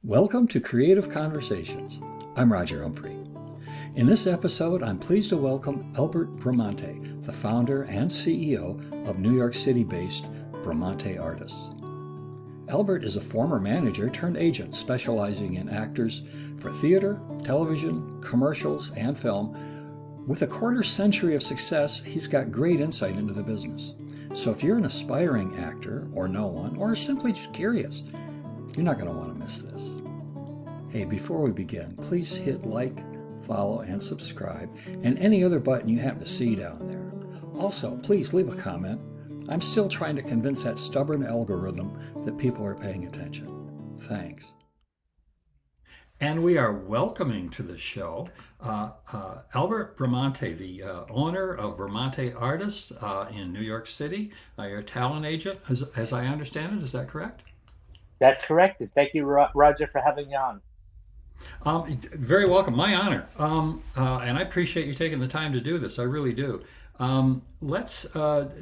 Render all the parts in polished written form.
Welcome to Creative Conversations. I'm Roger Humphrey. In this episode, I'm pleased to welcome Albert Bramante, the founder and CEO of New York City-based Bramante Artists. Albert is a former manager turned agent specializing in actors for theater, television, commercials, and film. With a quarter century of success, he's got great insight into the business. So if you're an aspiring actor, or know one, or simply just curious, you're not going to want to miss this. Hey, before we begin, please hit like, follow, and subscribe, and any other button you happen to see down there. Also, please leave a comment. I'm still trying to convince that stubborn algorithm that people are paying attention. Thanks. And we are welcoming to the show Albert Bramante, the owner of Bramante Artists in New York City. You're a talent agent, as I understand it. Is that correct? That's correct. And thank you, Roger, for having me on. Very welcome. My honor. And I appreciate you taking the time to do this. I really do. Let's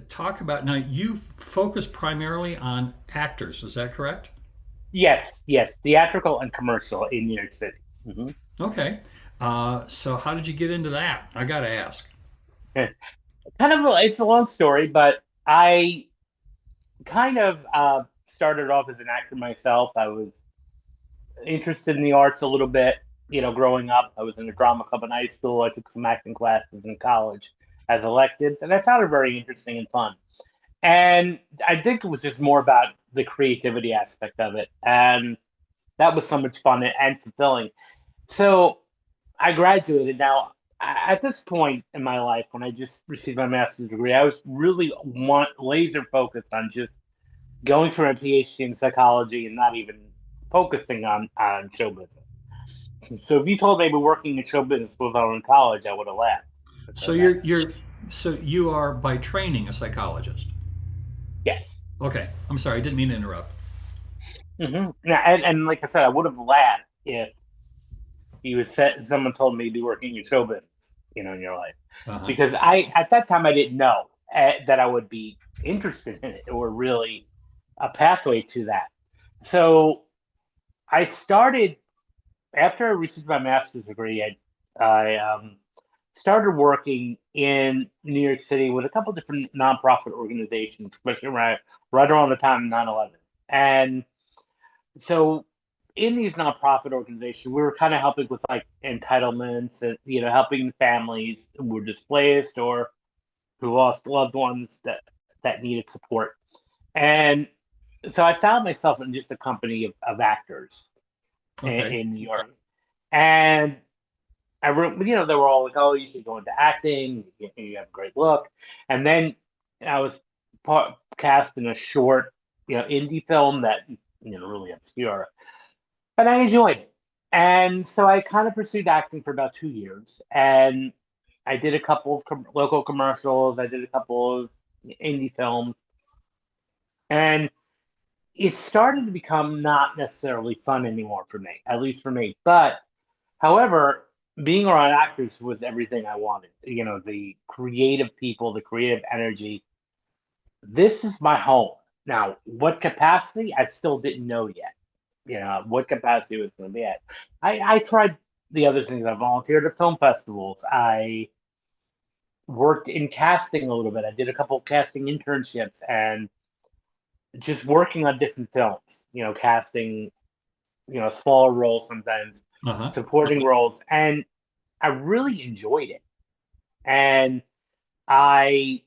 talk about now. You focus primarily on actors. Is that correct? Yes, theatrical and commercial in New York City. hmm Okay. So how did you get into that? I got to ask. It's a long story, but I kind of started off as an actor myself. I was interested in the arts a little bit, growing up. I was in a drama club in high school. I took some acting classes in college as electives, and I found it very interesting and fun. And I think it was just more about the creativity aspect of it. And that was so much fun and fulfilling. So I graduated. Now, at this point in my life, when I just received my master's degree, I was really laser focused on just going for a PhD in psychology and not even focusing on show business. So if you told me I'd be working in show business while I was in college, I would have laughed. So So that, you are by training a psychologist. yes. Okay. I'm sorry. I didn't mean to interrupt. Yeah, and like I said, I would have laughed if someone told me to be working in show business, in your life, Uh-huh. because I at that time I didn't know that I would be interested in it or really a pathway to that. So I started after I received my master's degree. I started working in New York City with a couple different nonprofit organizations, especially right around the time of 9/11. And so in these nonprofit organizations, we were kind of helping with like entitlements and helping families who were displaced or who lost loved ones that needed support. And so I found myself in just a company of actors Okay. in New York, and they were all like, "Oh, you should go into acting. You have a great look." And then I was cast in a short, indie film that really obscure, but I enjoyed it. And so I kind of pursued acting for about 2 years, and I did a couple of local commercials. I did a couple of indie films, and it started to become not necessarily fun anymore for me, at least for me. But however, being around actors was everything I wanted. The creative people, the creative energy. This is my home. Now, what capacity? I still didn't know yet. What capacity it was going to be at. I tried the other things. I volunteered at film festivals. I worked in casting a little bit. I did a couple of casting internships and just working on different films, casting, smaller roles sometimes, Uh-huh. supporting roles. And I really enjoyed it. And I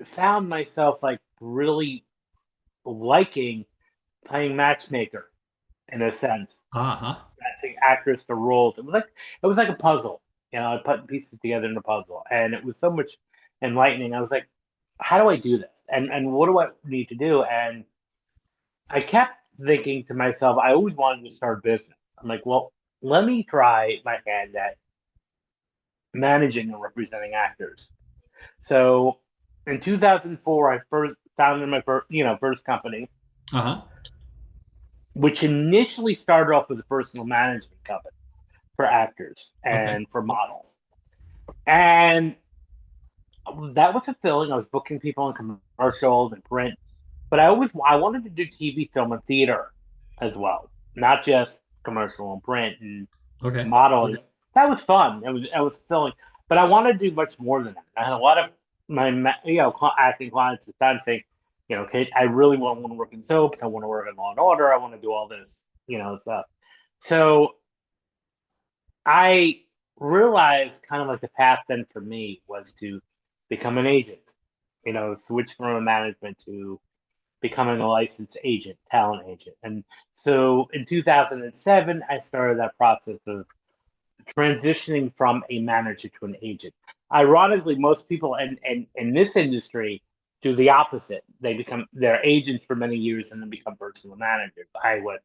found myself like really liking playing matchmaker in a sense, Uh-huh. matching actors to roles. It was like a puzzle. I put pieces together in a puzzle, and it was so much enlightening. I was like, how do I do this? And what do I need to do? And I kept thinking to myself, I always wanted to start a business. I'm like, well, let me try my hand at managing and representing actors. So in 2004, I first founded my first company, Uh-huh. which initially started off as a personal management company for actors Okay. and for models. And that was fulfilling. I was booking people in commercials and print, but I wanted to do TV, film, and theater as well, not just. commercial and print and Okay. modeling. That was fun. It was fulfilling. But I want to do much more than that. I had a lot of my acting clients at the time saying, okay, I really want to work in soaps. I want to work in Law and Order. I want to do all this, stuff. So I realized kind of like the path then for me was to become an agent. Switch from a management to becoming a licensed agent, talent agent. And so in 2007, I started that process of transitioning from a manager to an agent. Ironically, most people in this industry do the opposite. They're agents for many years and then become personal managers. I went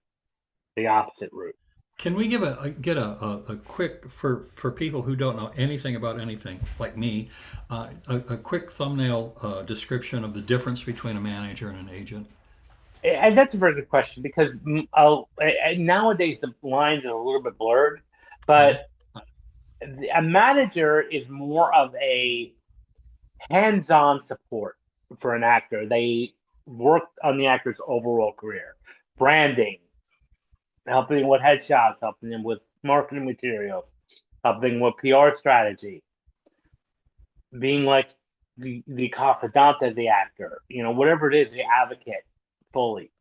the opposite route. Can we get a quick for people who don't know anything about anything like me, a quick thumbnail description of the difference between a manager and an agent? And that's a very good question because nowadays the lines are a little bit blurred, Uh-huh. but a manager is more of a hands-on support for an actor. They work on the actor's overall career, branding, helping with headshots, helping them with marketing materials, helping with PR strategy, being like the confidant of the actor, whatever it is, the advocate fully.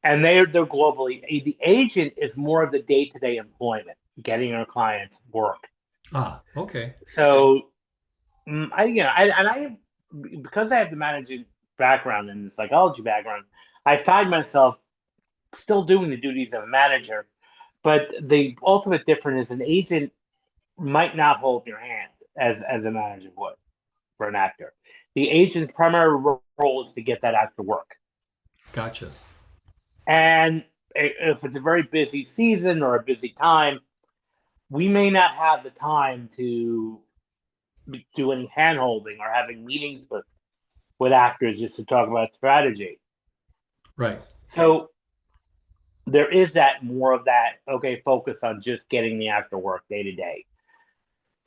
And they're globally. The agent is more of the day-to-day employment, getting our clients work. Ah, okay. So I because I have the managing background and the psychology background, I find myself still doing the duties of a manager, but the ultimate difference is an agent might not hold your hand as a manager would for an actor. The agent's primary role is to get that actor work. Gotcha. And if it's a very busy season or a busy time, we may not have the time to do any hand holding or having meetings with actors just to talk about strategy. Right. So there is that more of that, okay, focus on just getting the actor work day to day.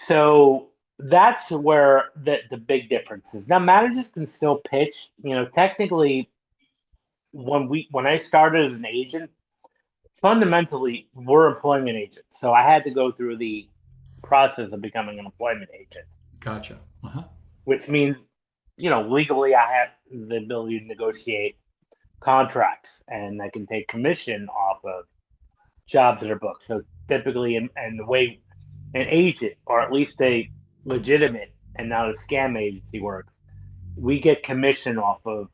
So that's where the big difference is. Now managers can still pitch, technically when I started as an agent, fundamentally we're employment agents. So I had to go through the process of becoming an employment agent, Gotcha. Uh-huh. which means, legally I have the ability to negotiate contracts and I can take commission off of jobs that are booked. So typically, in the way an agent, or at least a legitimate and not a scam agency works, we get commission off of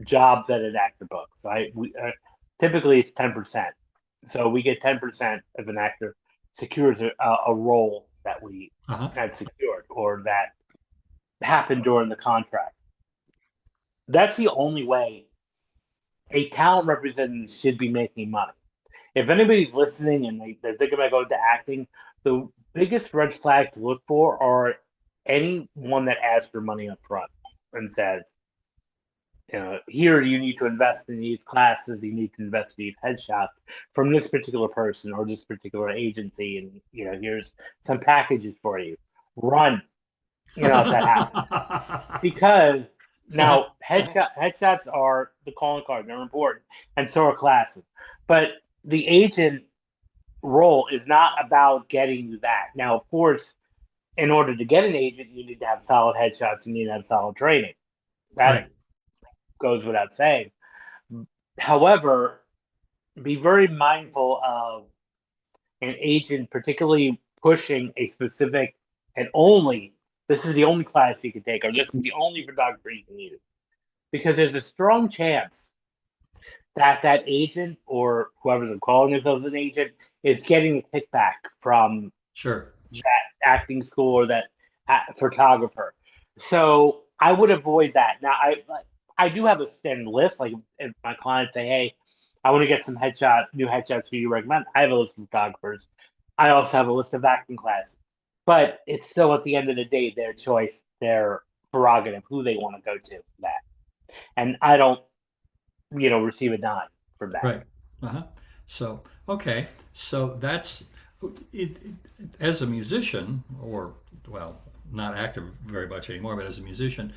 jobs that an actor books. Right? Typically it's 10%. So we get 10% if an actor secures a role that we Uh-huh. had secured or that happened during the contract. That's the only way a talent representative should be making money. If anybody's listening and they're thinking about going to acting, the biggest red flag to look for are anyone that asks for money up front and says, here you need to invest in these classes, you need to invest in these headshots from this particular person or this particular agency, and here's some packages for you. Run, if that happens. Because now headshots are the calling card, they're important, and so are classes. But the agent role is not about getting you that. Now, of course, in order to get an agent, you need to have solid headshots, you need to have solid training. Right. That goes without saying. However, be very mindful of an agent, particularly pushing a specific and only this is the only class you can take, or this is the only photographer you can use. Because there's a strong chance that agent or whoever's calling themselves an agent is getting a kickback from Sure. that acting school or that photographer. So I would avoid that. Now I do have a standard list. Like if my clients say, "Hey, I want to get some new headshots for you to recommend," I have a list of photographers. I also have a list of acting classes. But it's still at the end of the day their choice, their prerogative, who they want to go to that. And I don't, receive a dime from that. Right. Uh-huh. So, okay. So that's as a musician, or, well, not active very much anymore, but as a musician,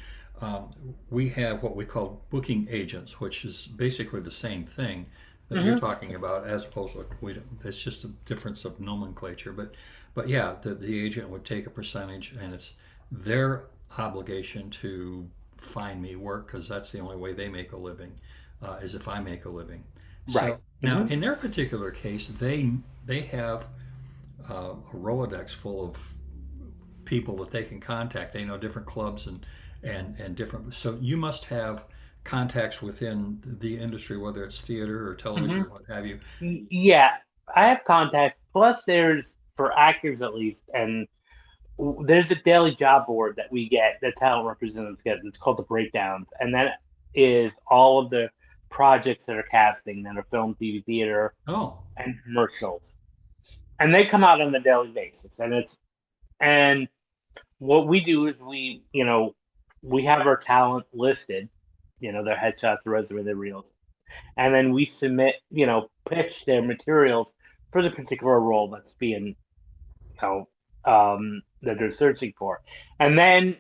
we have what we call booking agents, which is basically the same thing. that you're Hmm. talking about, as opposed to it's just a difference of nomenclature. But yeah, the agent would take a percentage, and it's their obligation to find me work because that's the only way they make a living, is if I make a living. Right. So now, Hmm. in their particular case, they have a Rolodex full of people that they can contact. They know different clubs and different. So you must have contacts within the industry, whether it's theater or television Hmm. or what have you. Yeah, I have contacts. Plus, there's for actors at least, and there's a daily job board that we get, that talent representatives get. It's called the breakdowns, and that is all of the projects that are casting that are film, TV, theater, Oh, and commercials, and they come out on a daily basis. And what we do is we have our talent listed, their headshots, their resume, their reels, and then we submit, pitch their materials for the particular role that's being, that they're searching for. And then,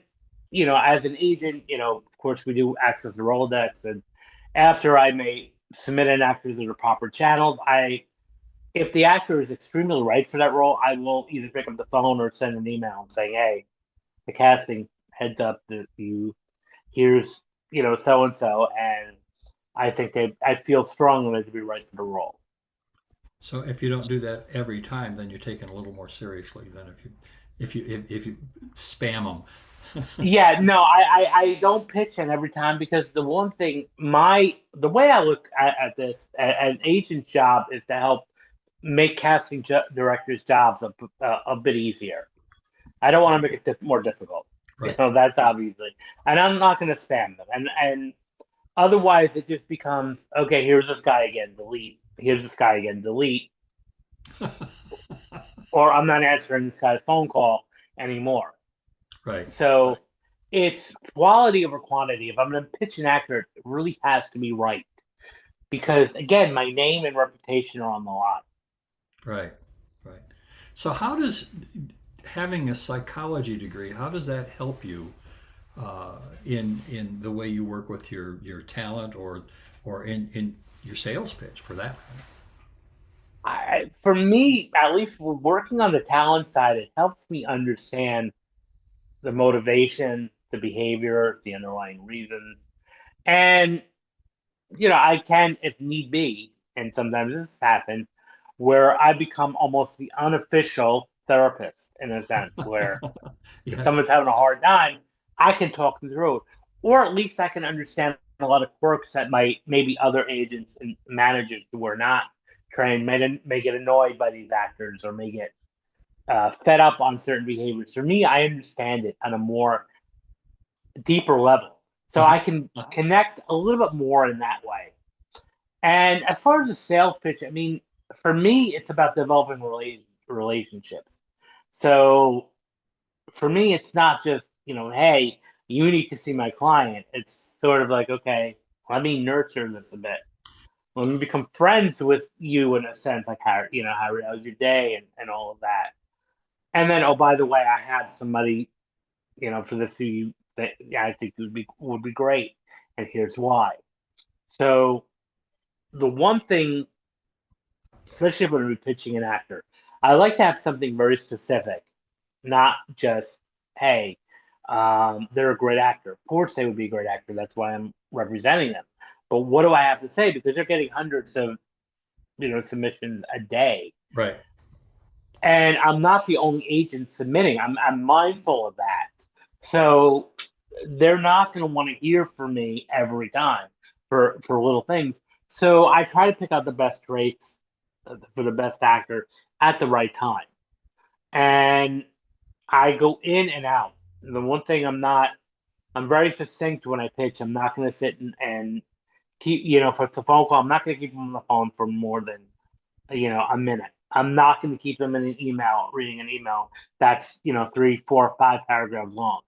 as an agent, of course, we do access the Rolodex. And after I may submit an actor to the proper channels, if the actor is extremely right for that role, I will either pick up the phone or send an email saying, hey, the casting heads up that here's, so and so, and I feel strongly to be right for the role. so if you don't do that every time, then you're taken a little more seriously than if you spam them. Yeah, no, I don't pitch in every time, because the one thing, the way I look at this, an agent's job is to help make directors' jobs a bit easier. I don't want to make it more difficult. Right. That's obviously, and I'm not going to spam them, and otherwise it just becomes, okay, here's this guy again, delete. Here's this guy again, delete. Or I'm not answering this guy's phone call anymore. Right. So it's quality over quantity. If I'm going to pitch an actor, it really has to be right. Because again, my name and reputation are on the line. Right. Right. So how does having a psychology degree, how does that help you in the way you work with your talent or in your sales pitch for that matter? For me, at least working on the talent side, it helps me understand the motivation, the behavior, the underlying reasons. And, I can, if need be, and sometimes this happens, where I become almost the unofficial therapist in a sense, where if Yeah. someone's having a hard time, I can talk them through it, or at least I can understand a lot of quirks that maybe other agents and managers who are not trained may get annoyed by these actors, or may get fed up on certain behaviors. For me, I understand it on a more deeper level, so Uh-huh. I can connect a little bit more in that way. And as far as the sales pitch, I mean, for me, it's about developing relationships. So for me, it's not just, hey, you need to see my client. It's sort of like, okay, let me nurture this a bit. Let me become friends with you in a sense, like how was your day, and all of that. And then, oh, by the way, I have somebody, for this who that yeah, I think would be great, and here's why. So the one thing, especially when we're pitching an actor, I like to have something very specific, not just, hey, they're a great actor. Of course, they would be a great actor. That's why I'm representing them. But what do I have to say? Because they're getting hundreds of submissions a day, Right. and I'm not the only agent submitting. I'm mindful of that. So they're not going to want to hear from me every time for little things. So I try to pick out the best traits for the best actor at the right time, and I go in and out. The one thing I'm very succinct when I pitch. I'm not going to sit and keep, if it's a phone call, I'm not going to keep them on the phone for more than, a minute. I'm not going to keep them in an email, reading an email that's, 3, 4, 5 paragraphs long.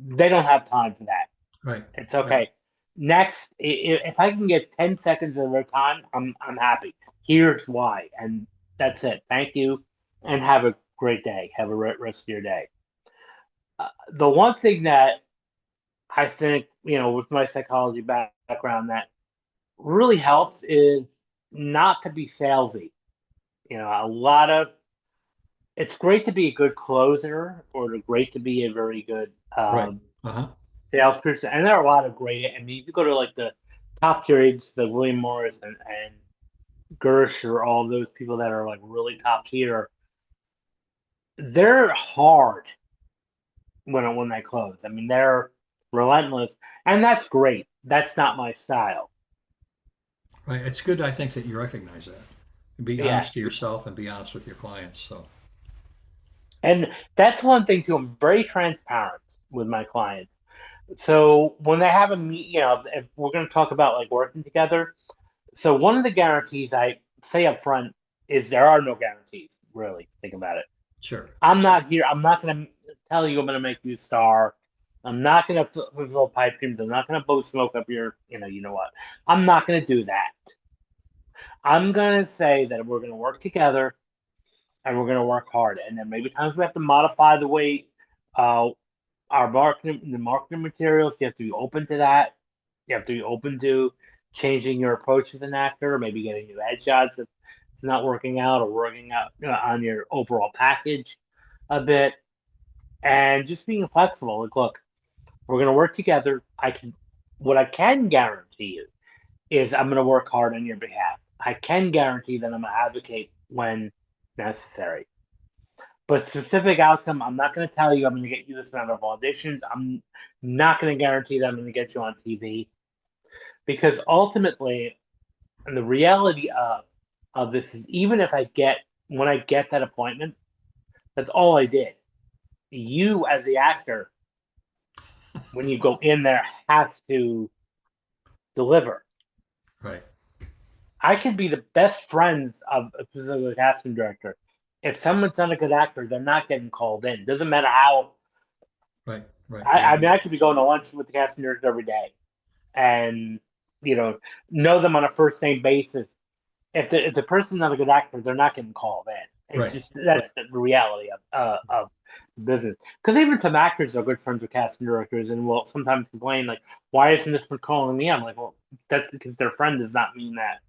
They don't have time for that. Right. It's Right. okay. Next, if I can get 10 seconds of their time, I'm happy. Here's why, and that's it. Thank you, and have a great day. Have a rest of your day. The one thing that I think, with my psychology background, that really helps is not to be salesy. A lot of it's great to be a good closer or great to be a very good Right. Uh-huh. salesperson. And there are a lot of great. I mean, if you go to like the top tier agents, the William Morris and Gersh or all those people that are like really top tier, they're hard when they close. I mean, they're relentless, and that's great. That's not my style. Right. It's good, I think, that you recognize that. Be Yeah, honest to yourself and be honest with your clients. So, and that's one thing too. I'm very transparent with my clients. So when they have a meet, if we're going to talk about like working together, so one of the guarantees I say up front is there are no guarantees. Really, think about it. sure. I'm not here. I'm not going to tell you I'm going to make you a star. I'm not going to fulfill pipe dreams. I'm not going to blow smoke up your, you know what. I'm not going to do that. I'm going to say that we're going to work together and we're going to work hard. And then maybe times we have to modify the way uh, the marketing materials. You have to be open to that. You have to be open to changing your approach as an actor, or maybe getting new headshots if it's not working out, or working out on your overall package a bit, and just being flexible. Like, look, we're going to work together. What I can guarantee you is I'm going to work hard on your behalf. I can guarantee that I'm going to advocate when necessary. But specific outcome, I'm not going to tell you I'm going to get you this amount of auditions. I'm not going to guarantee that I'm going to get you on TV because ultimately, and the reality of this is, even if when I get that appointment, that's all I did. You as the actor, when you go in there, has to deliver. Right. I could be the best friends of a specific casting director. If someone's not a good actor, they're not getting called in. Doesn't matter how. Right. Right. I Yeah. mean, I could be going to lunch with the casting director every day, and you know, know them on a first name basis. If the person's not a good actor, they're not getting called in. It's Right. just that's the reality of business. Because even some actors are good friends with casting directors, and will sometimes complain like, "Why isn't this one calling me?" I'm like, "Well, that's because their friend does not mean that.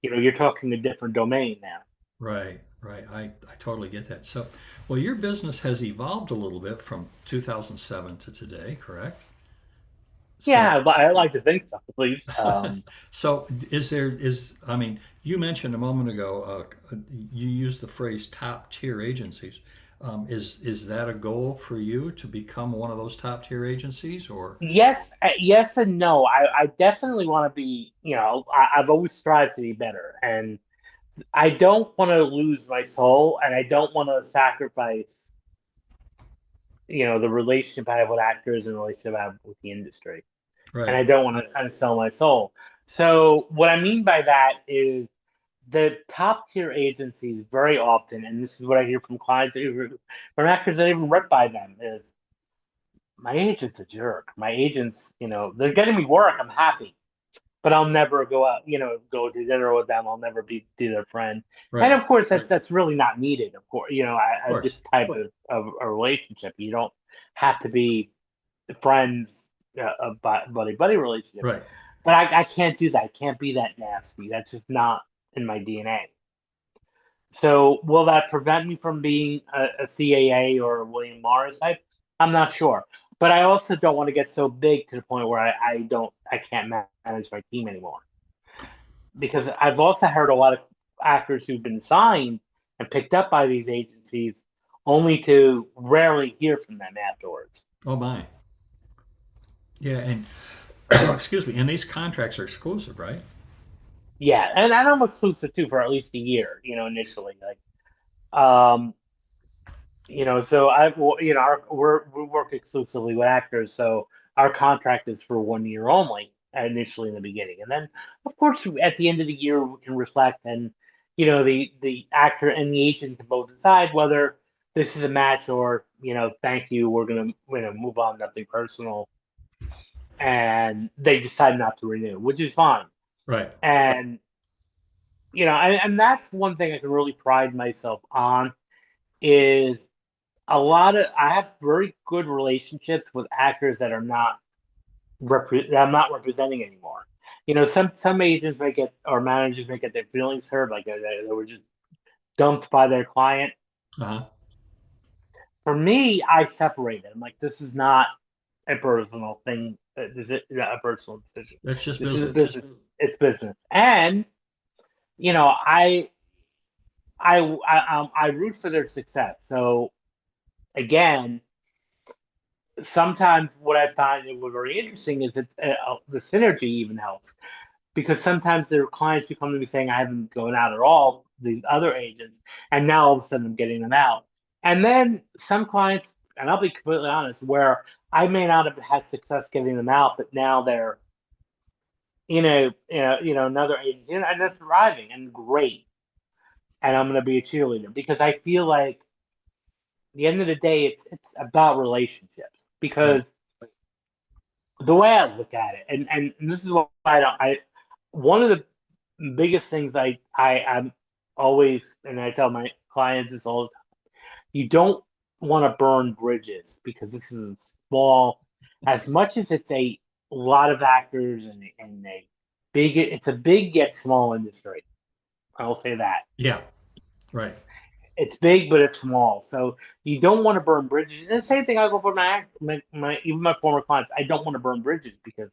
You're talking a different domain now." Right. Right. I totally get that. So, well, your business has evolved a little bit from 2007 to today, correct? So, Yeah, I like to think so, please. so I mean, you mentioned a moment ago, you used the phrase top tier agencies. Is that a goal for you to become one of those top tier agencies, or? Yes, yes and no. I definitely want to be, I've always strived to be better, and I don't want to lose my soul, and I don't want to sacrifice, the relationship I have with actors and the relationship I have with the industry, and Right. I don't want to kind of sell my soul. So what I mean by that is the top tier agencies very often, and this is what I hear from clients, from actors that even rep by them, is my agent's a jerk. My agent's, they're getting me work. I'm happy, but I'll never go out, go to dinner with them. I'll never be their friend. And Right. of course, that's really not needed. Of course, Of course. this type of a relationship, you don't have to be friends, a buddy buddy relationship. Right. But I can't do that. I can't be that nasty. That's just not in my DNA. So will that prevent me from being a CAA or a William Morris type? I'm not sure. But I also don't want to get so big to the point where I can't manage my team anymore. Because I've also heard a lot of actors who've been signed and picked up by these agencies only to rarely hear from them afterwards. Oh my. Yeah, and excuse me, and these contracts are exclusive, right? Yeah, and I'm exclusive too for at least a year, initially. Like, um, so we work exclusively with actors, so our contract is for 1 year only initially in the beginning, and then of course at the end of the year we can reflect, and the actor and the agent can both decide whether this is a match or thank you, we're gonna move on, nothing personal, and they decide not to renew, which is fine, Right. and and that's one thing I can really pride myself on is I have very good relationships with actors that are not that I'm not representing anymore. some agents may get or managers may get their feelings hurt, like they were just dumped by their client. Uh-huh. For me, I separate it. I'm like, this is not a personal thing. This is a personal decision. That's just This is a business. business. It's business, and you know, I root for their success. So again, sometimes what I find it was very interesting is the synergy even helps because sometimes there are clients who come to me saying I haven't gone out at all, these other agents, and now all of a sudden I'm getting them out. And then some clients, and I'll be completely honest, where I may not have had success getting them out, but now they're another agency, and they're thriving and great, and I'm going to be a cheerleader because I feel like at the end of the day, it's about relationships Right. because the way I look at it, and this is what I one of the biggest things I'm always, and I tell my clients this all the time, you don't want to burn bridges because this is a small, as much as it's a lot of actors and it's a big yet small industry. I'll say that. Yeah. Right. It's big, but it's small. So you don't want to burn bridges. And the same thing I go for my even my former clients. I don't want to burn bridges because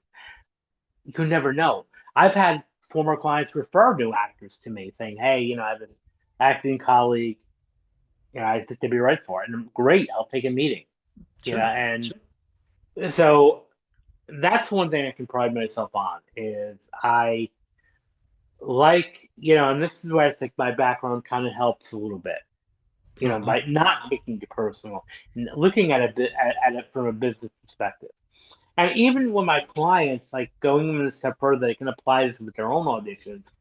you could never know. I've had former clients refer new actors to me saying, "Hey, I have this acting colleague. I think they'd be right for it." And I'm great. I'll take a meeting. Sure. And so that's one thing I can pride myself on is I like, and this is where I think my background kind of helps a little bit. Uh-huh. By not taking it personal, looking at it from a business perspective. And even with my clients, like going even a step further, they can apply this with their own auditions.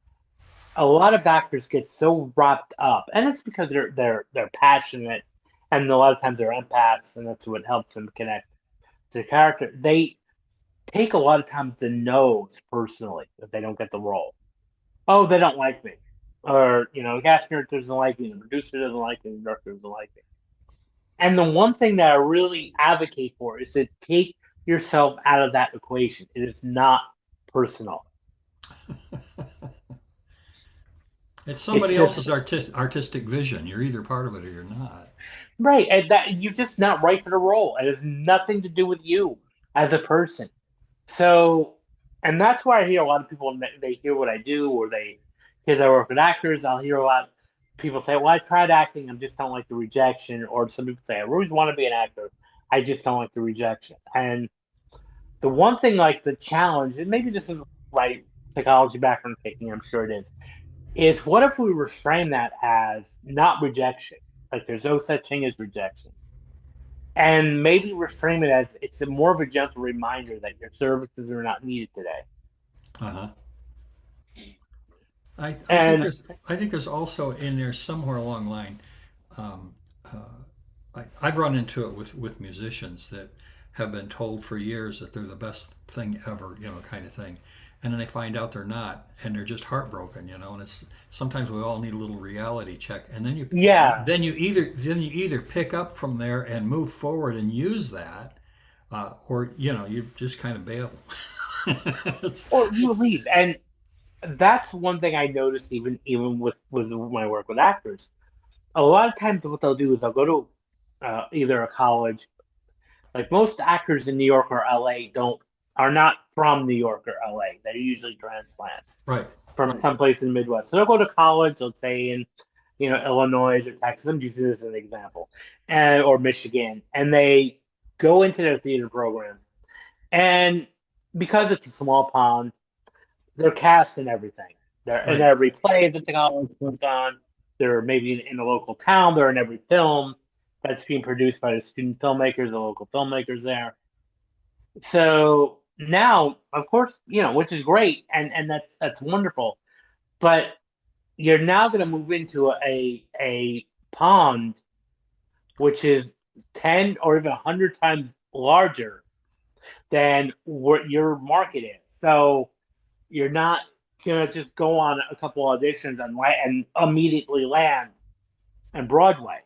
A lot of actors get so wrapped up, and it's because they're passionate, and a lot of times they're empaths, and that's what helps them connect to the character. They take a lot of times the no's personally if they don't get the role. Oh, they don't like me, or the cast director doesn't like me, the producer doesn't like me, the director doesn't like me. And the one thing that I really advocate for is to take yourself out of that equation. It is not personal. It's It's somebody else's just artistic vision. You're either part of it or you're not. right, and that you're just not right for the role. It has nothing to do with you as a person. So, and that's why I hear a lot of people they hear what I do, or because I work with actors, I'll hear a lot of people say, "Well, I tried acting, I just don't like the rejection," or some people say, "I always want to be an actor, I just don't like the rejection." And the one thing, like the challenge, and maybe this is my psychology background taking, I'm sure it is what if we reframe that as not rejection? Like there's no such thing as rejection. And maybe reframe it as it's more of a gentle reminder that your services are not needed today. Uh-huh. I think And there's also in there somewhere along the line. Um, I've run into it with musicians that have been told for years that they're the best thing ever, kind of thing, and then they find out they're not, and they're just heartbroken, And it's sometimes we all need a little reality check, and yeah, then you either pick up from there and move forward and use that, or you just kind of bail. It's, or you leave. And that's one thing I noticed even with my work with actors. A lot of times what they'll do is they'll go to either a college. Like most actors in New York or LA don't are not from New York or LA. They're usually transplants right, from someplace in the Midwest. So they'll go to college, let's say in Illinois or Texas. I'm using this as an example, and or Michigan, and they go into their theater program, and because it's a small pond, they're cast in everything. They're in right. every play that the college puts on. They're maybe in a local town. They're in every film that's being produced by the student filmmakers, the local filmmakers there. So now, of course, which is great, and that's wonderful. But you're now going to move into a pond which is 10 or even 100 times larger than what your market is. So you're not gonna just go on a couple auditions and immediately land on Broadway.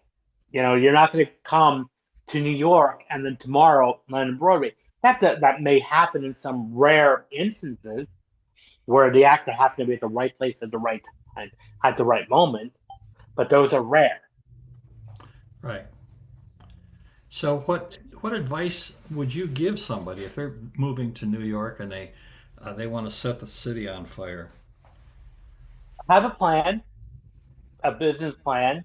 You're not gonna come to New York and then tomorrow land on Broadway. That may happen in some rare instances, where the actor happened to be at the right place at the right time at the right moment, but those are rare. Right. So what advice would you give somebody if they're moving to New York and they want to set the city on fire? Have a plan, a business plan.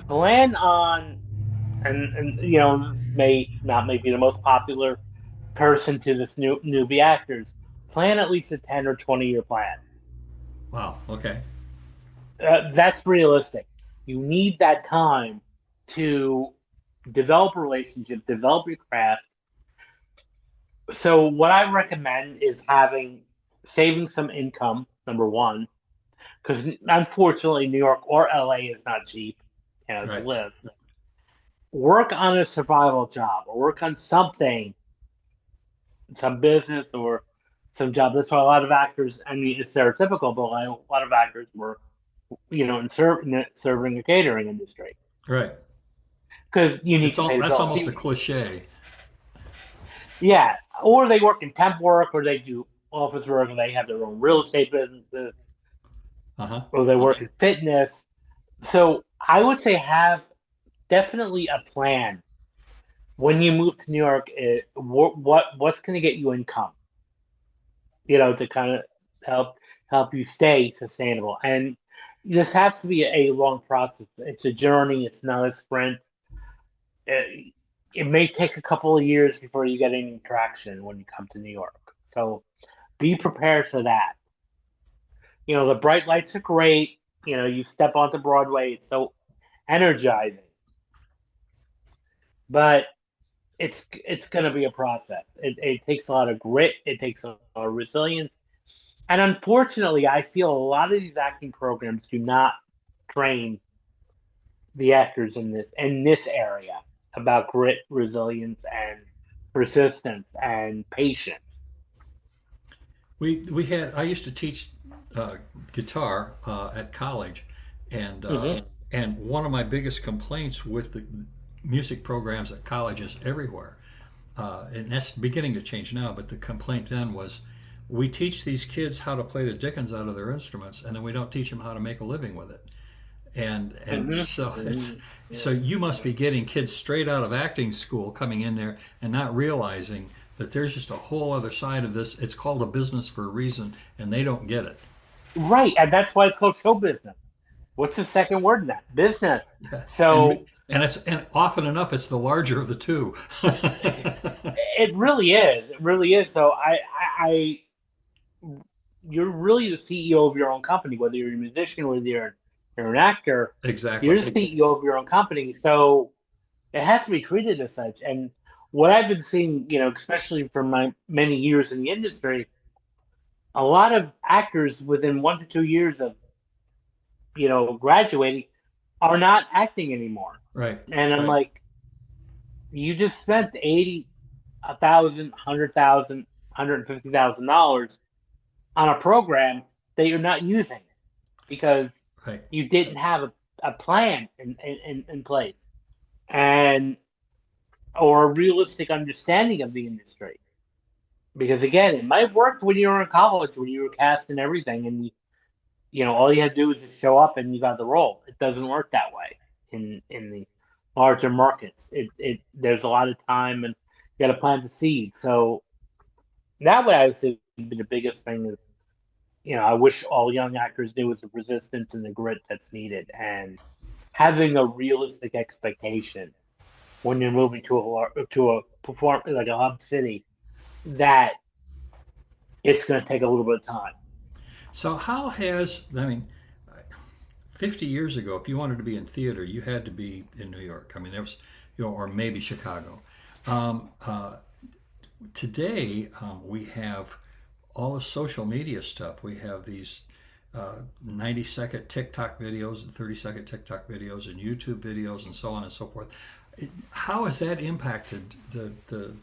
Plan on, and this may not be the most popular person to this newbie actors. Plan at least a 10 or 20 year plan. Wow. Okay. That's realistic. You need that time to develop a relationship, develop your craft. So what I recommend is saving some income, number one, because unfortunately New York or LA is not cheap, to Right. live. Work on a survival job or work on something, some business or some job. That's why a lot of actors, I mean, it's stereotypical, but a lot of actors work, in serving the catering industry Right. because you need It's to all pay the that's bills. almost a cliche. Yeah, or they work in temp work, or they do office work, or they have their own real estate businesses, Uh-huh. or they work in fitness. So I would say have definitely a plan when you move to New York. What's going to get you income? To kind of help you stay sustainable. And this has to be a long process. It's a journey. It's not a sprint. It may take a couple of years before you get any traction when you come to New York. So be prepared for that. The bright lights are great. You step onto Broadway, it's so energizing. But it's going to be a process. It takes a lot of grit. It takes a lot of resilience. And unfortunately, I feel a lot of these acting programs do not train the actors in this area about grit, resilience, and persistence and patience. I used to teach guitar at college, and uh, Hmm. and one of my biggest complaints with the music programs at colleges everywhere, and that's beginning to change now, but the complaint then was, we teach these kids how to play the dickens out of their instruments, and then we don't teach them how to make a living with it. And Hmm. so so you must be getting kids straight out of acting school coming in there and not realizing that there's just a whole other side of this. It's called a business for a reason, and they don't get it. Right, and that's why it's called show business. What's the second word in that? Business. Yeah. So And often enough it's the larger of the two. it really is. It really is. So I you're really the CEO of your own company, whether you're a musician, whether you're an actor, you're Exactly. the CEO of your own company. So it has to be treated as such. And what I've been seeing, especially from my many years in the industry, a lot of actors within 1 to 2 years of graduating are not acting anymore. Right. And I'm like, you just spent 80, 1,000, 100,000, $150,000 on a program that you're not using because Right. you didn't have a plan in place and or a realistic understanding of the industry. Because again, it might work when you were in college, when you were cast and everything, and all you had to do was just show up and you got the role. It doesn't work that way in the larger markets. It there's a lot of time and you got to plant the seed. So that way, I would say would be the biggest thing is I wish all young actors knew is the resistance and the grit that's needed, and having a realistic expectation when you're moving to a perform like a hub city that it's going to take a little bit of time. So how has, I mean, 50 years ago, if you wanted to be in theater, you had to be in New York. I mean, there was, or maybe Chicago. Um, uh, Today, we have all the social media stuff. We have these 90-second TikTok videos and 30-second TikTok videos and YouTube videos and so on and so forth. How has that impacted the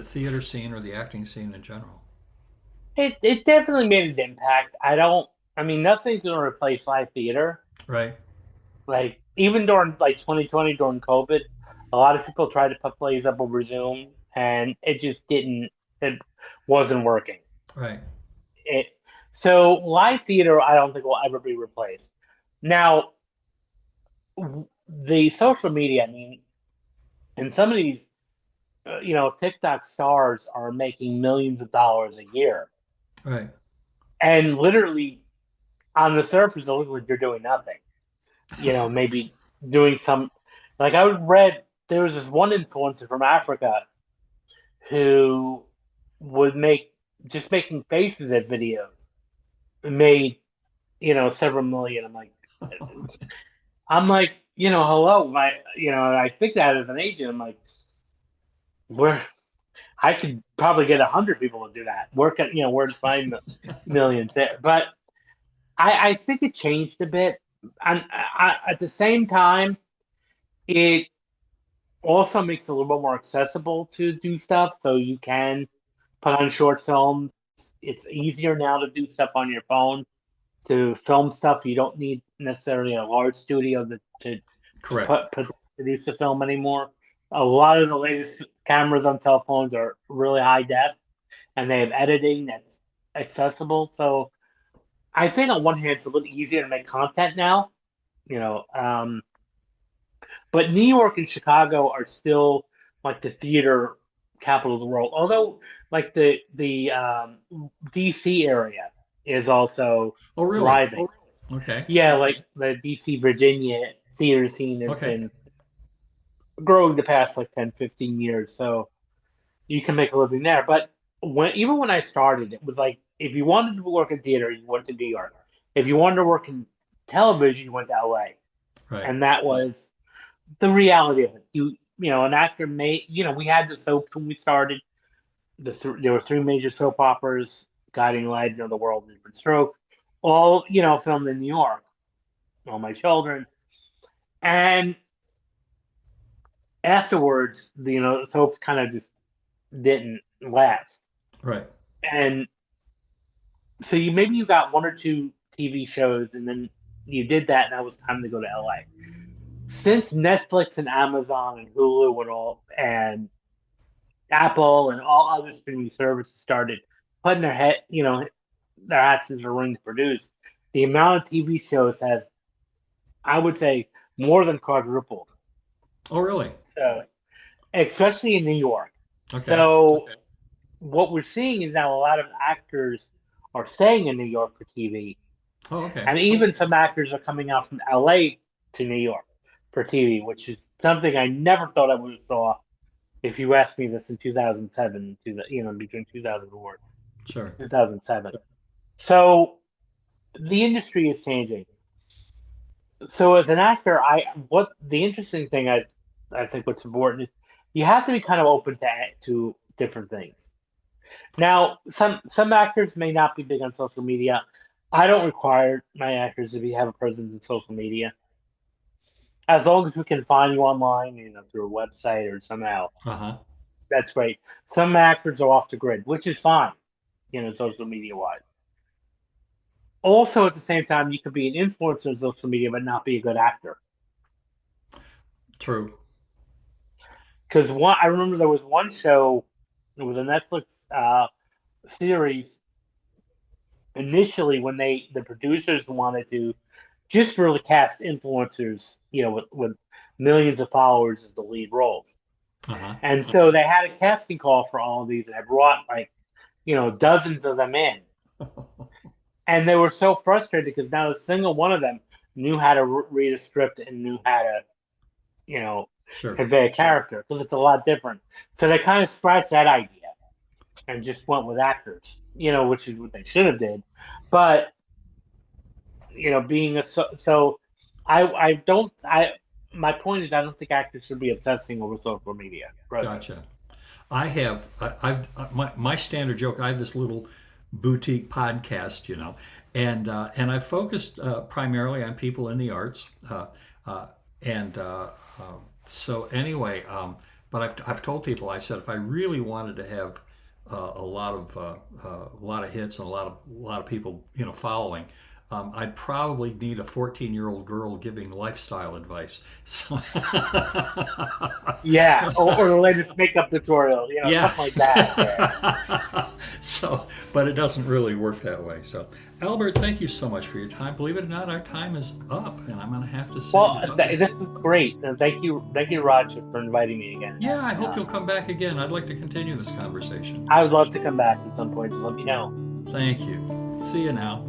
theater scene or the acting scene in general? It definitely made an impact. I mean, nothing's going to replace live theater. Right. Like even during like 2020 during COVID, a lot of people tried to put plays up over Zoom, and it just didn't. It wasn't working. Right. It so live theater, I don't think will ever be replaced. Now, the social media, I mean, and some of these, TikTok stars are making millions of dollars a year, Right. and literally on the surface, it looks like you're doing nothing. Maybe doing some, like I read, there was this one influencer from Africa who would make just making faces at videos made several million. I'm like, hello, I think that as an agent, I'm like, where I could probably get 100 people to do that. Where to find the millions there? But I think it changed a bit, and at the same time, it also makes it a little bit more accessible to do stuff. So you can put on short films. It's easier now to do stuff on your phone to film stuff. You don't need necessarily a large studio to Correct. produce a film anymore. A lot of the latest cameras on cell phones are really high def, and they have editing that's accessible. So I think on one hand, it's a little easier to make content now. You know, um, but New York and Chicago are still like the theater capital of the world. Although, like the DC area is also Oh, really? thriving. Okay. Yeah, like the DC Virginia theater scene has Okay. been growing the past like 10, 15 years. So you can make a living there. But even when I started, it was like if you wanted to work in theater, you went to New York. If you wanted to work in television, you went to LA. Right. And that was the reality of it. An actor may, we had the soaps when we started. There were three major soap operas: Guiding Light, The World in Different Strokes, all filmed in New York. All My Children, and afterwards, the soaps kind of just didn't last. Right. And so maybe you got one or two TV shows, and then you did that, and that was time to go to LA. Since Netflix and Amazon and Hulu and all and Apple and all other streaming services started putting their hats in the ring to produce, the amount of TV shows has, I would say, more than quadrupled. Oh, really? So, especially in New York. Okay. So, what we're seeing is now a lot of actors are staying in New York for TV, Oh, okay. and even some actors are coming out from LA to New York for TV, which is something I never thought I would have saw if you asked me this in 2007, between 2004 Sure. 2007. So the industry is changing. So as an actor, what the interesting thing I think what's important is you have to be kind of open to different things. Now, some actors may not be big on social media. I don't require my actors to have a presence in social media. As long as we can find you online, through a website or somehow, Uh-huh. that's great. Some actors are off the grid, which is fine, social media wise. Also, at the same time, you could be an influencer on social media but not be a good actor. True. Because I remember there was one show, it was a Netflix series initially when the producers wanted to just really cast influencers, with millions of followers as the lead roles. Uh-huh. And so they had a casting call for all of these, and I brought like, dozens of them in. And they were so frustrated because not a single one of them knew how to read a script and knew how to, you know, Sure. convey a character because it's a lot different. So they kind of scratched that idea and just went with actors, which is what they should have did. But being so I don't I my point is I don't think actors should be obsessing over social media. Right. Gotcha. My standard joke. I have this little boutique podcast, and I focused primarily on people in the arts, and so anyway. But I've told people, I said, if I really wanted to have a lot of hits and a lot of people following, I'd probably need a 14-year-old girl giving lifestyle advice. So Yeah, or the latest makeup tutorial, yeah. something like that. Yeah. So, but it doesn't really work that way. So, Albert, thank you so much for your time. Believe it or not, our time is up, and I'm going to have to say Well, goodbye. this is great, and thank you, Roger, for inviting me again. Yeah, I hope you'll come back again. I'd like to continue this conversation. I would love to come back at some point. Just let me know. Thank you. See you now.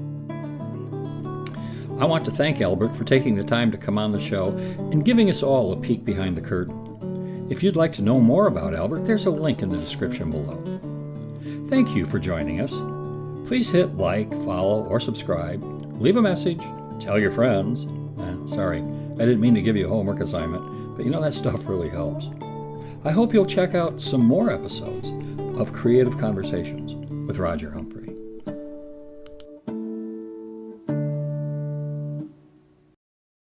I want to thank Albert for taking the time to come on the show and giving us all a peek behind the curtain. If you'd like to know more about Albert, there's a link in the description below. Thank you for joining us. Please hit like, follow, or subscribe. Leave a message. Tell your friends. Sorry, I didn't mean to give you a homework assignment, but that stuff really helps. I hope you'll check out some more episodes of Creative Conversations with Roger Humphrey.